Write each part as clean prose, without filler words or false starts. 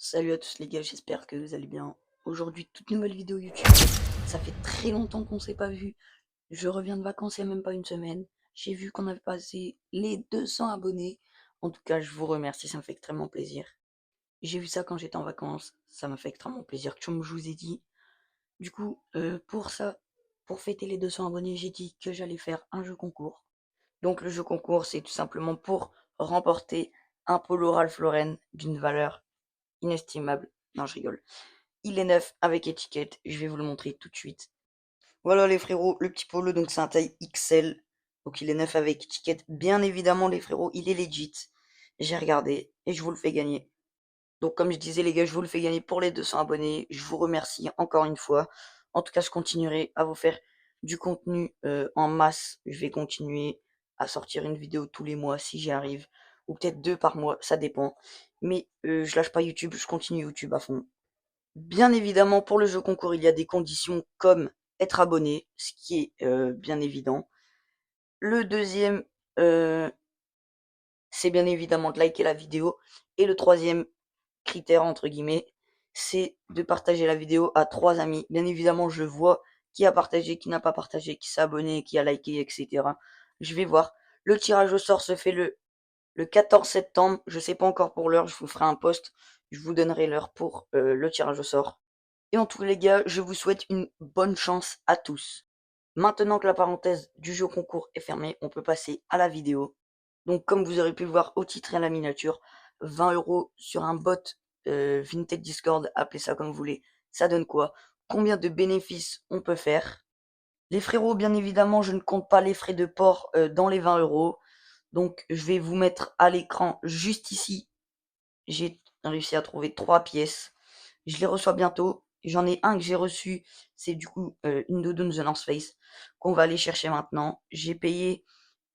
Salut à tous les gars, j'espère que vous allez bien. Aujourd'hui, toute nouvelle vidéo YouTube. Ça fait très longtemps qu'on s'est pas vu. Je reviens de vacances il n'y a même pas une semaine. J'ai vu qu'on avait passé les 200 abonnés. En tout cas, je vous remercie, ça me fait extrêmement plaisir. J'ai vu ça quand j'étais en vacances. Ça m'a fait extrêmement plaisir, comme je vous ai dit. Du coup, pour ça, pour fêter les 200 abonnés, j'ai dit que j'allais faire un jeu concours. Donc le jeu concours, c'est tout simplement pour remporter un polo Ralph Lauren d'une valeur inestimable. Non, je rigole. Il est neuf avec étiquette. Je vais vous le montrer tout de suite. Voilà les frérots, le petit polo, donc c'est un taille XL. Donc il est neuf avec étiquette. Bien évidemment les frérots, il est legit. J'ai regardé et je vous le fais gagner. Donc comme je disais les gars, je vous le fais gagner pour les 200 abonnés. Je vous remercie encore une fois. En tout cas, je continuerai à vous faire du contenu en masse. Je vais continuer à sortir une vidéo tous les mois si j'y arrive. Ou peut-être deux par mois, ça dépend. Mais je lâche pas YouTube, je continue YouTube à fond. Bien évidemment, pour le jeu concours, il y a des conditions comme être abonné, ce qui est bien évident. Le deuxième, c'est bien évidemment de liker la vidéo. Et le troisième critère, entre guillemets, c'est de partager la vidéo à 3 amis. Bien évidemment, je vois qui a partagé, qui n'a pas partagé, qui s'est abonné, qui a liké, etc. Je vais voir. Le tirage au sort se fait le 14 septembre. Je sais pas encore pour l'heure, je vous ferai un post. Je vous donnerai l'heure pour le tirage au sort. Et en tout les gars, je vous souhaite une bonne chance à tous. Maintenant que la parenthèse du jeu concours est fermée, on peut passer à la vidéo. Donc comme vous aurez pu le voir au titre et à la miniature, 20 € sur un bot Vinted Discord, appelez ça comme vous voulez. Ça donne quoi? Combien de bénéfices on peut faire? Les frérots, bien évidemment, je ne compte pas les frais de port dans les 20 €. Donc je vais vous mettre à l'écran juste ici. J'ai réussi à trouver 3 pièces. Je les reçois bientôt. J'en ai un que j'ai reçu, c'est du coup une doudoune The North Face qu'on va aller chercher maintenant. J'ai payé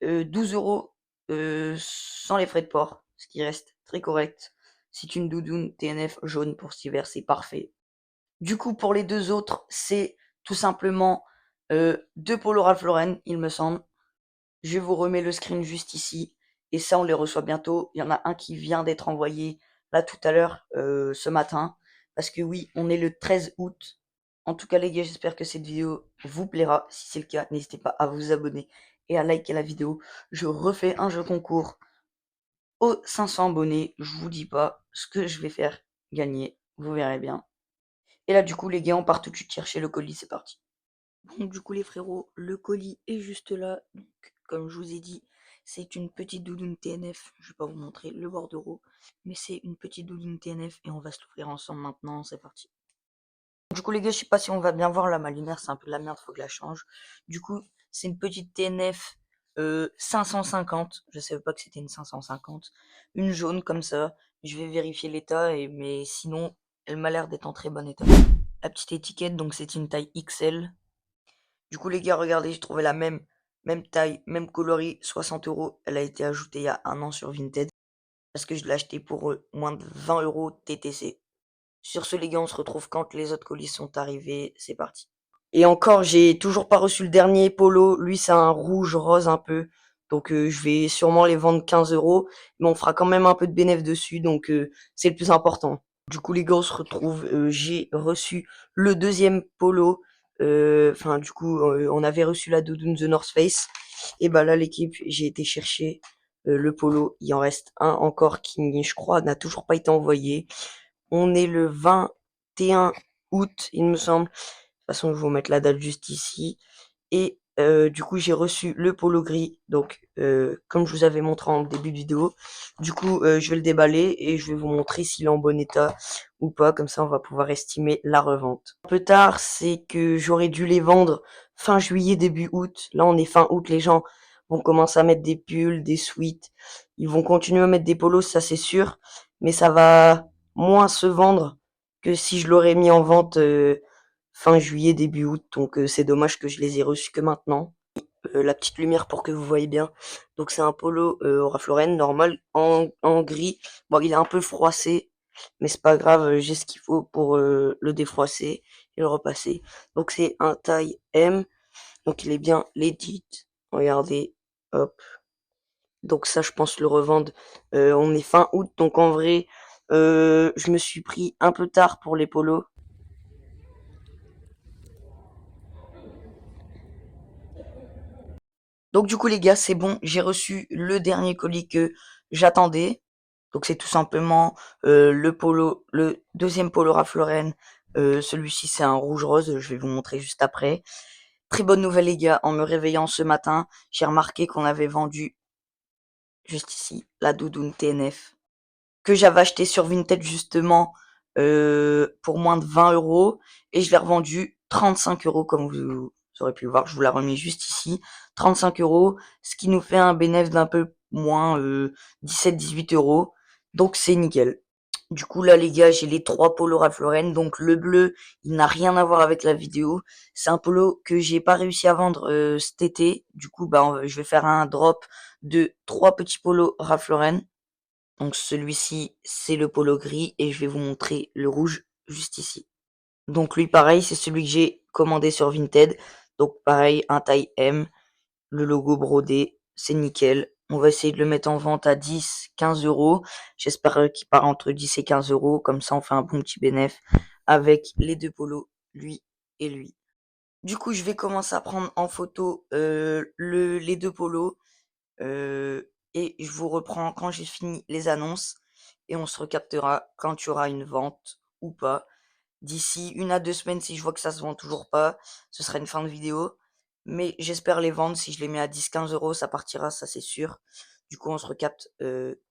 12 € sans les frais de port, ce qui reste très correct. C'est une doudoune TNF jaune pour cet hiver, c'est parfait. Du coup, pour les deux autres, c'est tout simplement deux polos Ralph Lauren, il me semble. Je vous remets le screen juste ici. Et ça, on les reçoit bientôt. Il y en a un qui vient d'être envoyé là tout à l'heure, ce matin. Parce que oui, on est le 13 août. En tout cas, les gars, j'espère que cette vidéo vous plaira. Si c'est le cas, n'hésitez pas à vous abonner et à liker la vidéo. Je refais un jeu concours aux 500 abonnés. Je vous dis pas ce que je vais faire gagner. Vous verrez bien. Et là, du coup, les gars, on part tout de suite chercher le colis. C'est parti. Bon, du coup, les frérots, le colis est juste là. Donc, comme je vous ai dit, c'est une petite doudoune TNF. Je vais pas vous montrer le bordereau, mais c'est une petite doudoune TNF et on va se l'ouvrir ensemble maintenant. C'est parti. Du coup, les gars, je sais pas si on va bien voir là. Ma lumière, c'est un peu de la merde, faut que je la change. Du coup, c'est une petite TNF 550. Je savais pas que c'était une 550. Une jaune comme ça. Je vais vérifier l'état, mais sinon, elle m'a l'air d'être en très bon état. La petite étiquette, donc c'est une taille XL. Du coup, les gars, regardez, j'ai trouvé la même taille, même coloris, 60 €. Elle a été ajoutée il y a un an sur Vinted. Parce que je l'ai acheté pour moins de 20 € TTC. Sur ce, les gars, on se retrouve quand les autres colis sont arrivés. C'est parti. Et encore, j'ai toujours pas reçu le dernier polo. Lui, c'est un rouge rose un peu. Donc, je vais sûrement les vendre 15 €. Mais on fera quand même un peu de bénéfice dessus. Donc, c'est le plus important. Du coup, les gars, on se retrouve. J'ai reçu le deuxième polo. Enfin, du coup, on avait reçu la doudoune The North Face. Et bah là, l'équipe, j'ai été chercher le polo. Il en reste un encore qui, je crois, n'a toujours pas été envoyé. On est le 21 août, il me semble. De toute façon, je vais vous mettre la date juste ici. Et du coup, j'ai reçu le polo gris. Donc, comme je vous avais montré en début de vidéo. Du coup, je vais le déballer et je vais vous montrer s'il est en bon état ou pas. Comme ça, on va pouvoir estimer la revente. Un peu tard, c'est que j'aurais dû les vendre fin juillet, début août. Là, on est fin août. Les gens vont commencer à mettre des pulls, des sweats. Ils vont continuer à mettre des polos, ça c'est sûr. Mais ça va moins se vendre que si je l'aurais mis en vente fin juillet, début août. Donc c'est dommage que je les ai reçus que maintenant. La petite lumière pour que vous voyez bien. Donc c'est un polo au Ralph Lauren normal en gris. Bon, il est un peu froissé, mais c'est pas grave, j'ai ce qu'il faut pour le défroisser et le repasser. Donc c'est un taille M. Donc il est bien legit. Regardez, hop. Donc ça, je pense le revendre. On est fin août, donc en vrai, Je me suis pris un peu tard pour les polos. Donc du coup les gars, c'est bon, j'ai reçu le dernier colis que j'attendais. Donc c'est tout simplement le deuxième polo Ralph Lauren. Celui-ci c'est un rouge rose, je vais vous montrer juste après. Très bonne nouvelle les gars, en me réveillant ce matin, j'ai remarqué qu'on avait vendu juste ici la doudoune TNF que j'avais acheté sur Vinted justement pour moins de 20 € et je l'ai revendu 35 € comme vous aurez pu le voir. Je vous l'ai remis juste ici, 35 €, ce qui nous fait un bénéfice d'un peu moins 17-18 €. Donc c'est nickel. Du coup là les gars, j'ai les trois polos Ralph Lauren. Donc le bleu, il n'a rien à voir avec la vidéo. C'est un polo que j'ai pas réussi à vendre cet été. Du coup bah je vais faire un drop de trois petits polos Ralph Lauren. Donc celui-ci, c'est le polo gris et je vais vous montrer le rouge juste ici. Donc lui pareil, c'est celui que j'ai commandé sur Vinted. Donc pareil, un taille M, le logo brodé, c'est nickel. On va essayer de le mettre en vente à 10-15 €. J'espère qu'il part entre 10 et 15 €. Comme ça, on fait un bon petit bénéfice avec les deux polos, lui et lui. Du coup, je vais commencer à prendre en photo les deux polos. Et je vous reprends quand j'ai fini les annonces et on se recaptera quand il y aura une vente ou pas. D'ici 1 à 2 semaines, si je vois que ça se vend toujours pas, ce sera une fin de vidéo. Mais j'espère les vendre. Si je les mets à 10-15 €, ça partira, ça c'est sûr. Du coup, on se recapte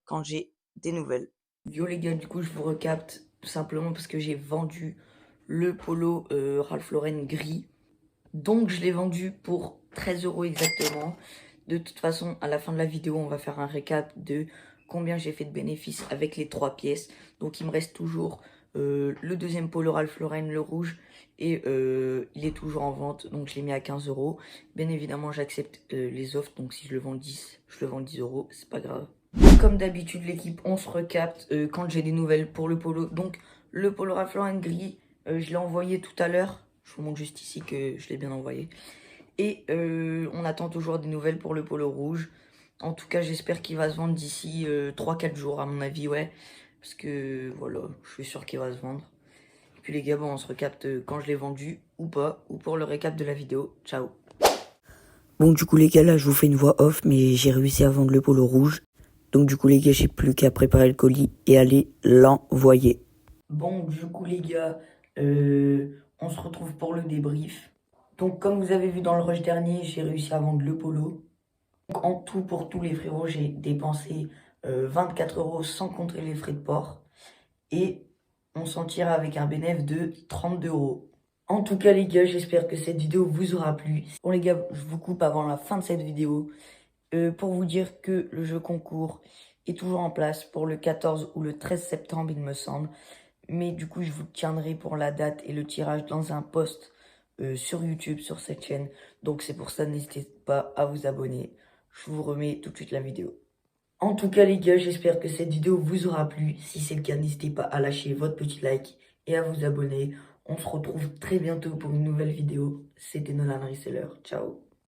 quand j'ai des nouvelles. Yo les gars, du coup, je vous recapte tout simplement parce que j'ai vendu le polo Ralph Lauren gris. Donc je l'ai vendu pour 13 € exactement. De toute façon, à la fin de la vidéo, on va faire un récap de combien j'ai fait de bénéfices avec les trois pièces. Donc il me reste toujours le deuxième polo Ralph Lauren, le rouge. Et il est toujours en vente, donc je l'ai mis à 15 €. Bien évidemment, j'accepte les offres, donc si je le vends 10, je le vends 10 €, c'est pas grave. Comme d'habitude, l'équipe, on se recapte quand j'ai des nouvelles pour le polo. Donc le polo Ralph Lauren gris, je l'ai envoyé tout à l'heure. Je vous montre juste ici que je l'ai bien envoyé. Et on attend toujours des nouvelles pour le polo rouge. En tout cas, j'espère qu'il va se vendre d'ici 3-4 jours, à mon avis, ouais. Parce que, voilà, je suis sûr qu'il va se vendre. Et puis les gars, bon, on se recapte quand je l'ai vendu, ou pas, ou pour le récap de la vidéo. Ciao. Bon, du coup, les gars, là, je vous fais une voix off, mais j'ai réussi à vendre le polo rouge. Donc, du coup, les gars, j'ai plus qu'à préparer le colis et aller l'envoyer. Bon, du coup, les gars, on se retrouve pour le débrief. Donc, comme vous avez vu dans le rush dernier, j'ai réussi à vendre le polo. Donc, en tout, pour tous les frérots, j'ai dépensé 24 € sans compter les frais de port. Et on s'en tire avec un bénéfice de 32 €. En tout cas, les gars, j'espère que cette vidéo vous aura plu. Bon, les gars, je vous coupe avant la fin de cette vidéo pour vous dire que le jeu concours est toujours en place pour le 14 ou le 13 septembre, il me semble. Mais du coup, je vous tiendrai pour la date et le tirage dans un post sur YouTube, sur cette chaîne. Donc c'est pour ça, n'hésitez pas à vous abonner. Je vous remets tout de suite la vidéo. En tout cas, les gars, j'espère que cette vidéo vous aura plu. Si c'est le cas, n'hésitez pas à lâcher votre petit like et à vous abonner. On se retrouve très bientôt pour une nouvelle vidéo. C'était Nolan Reseller. Ciao.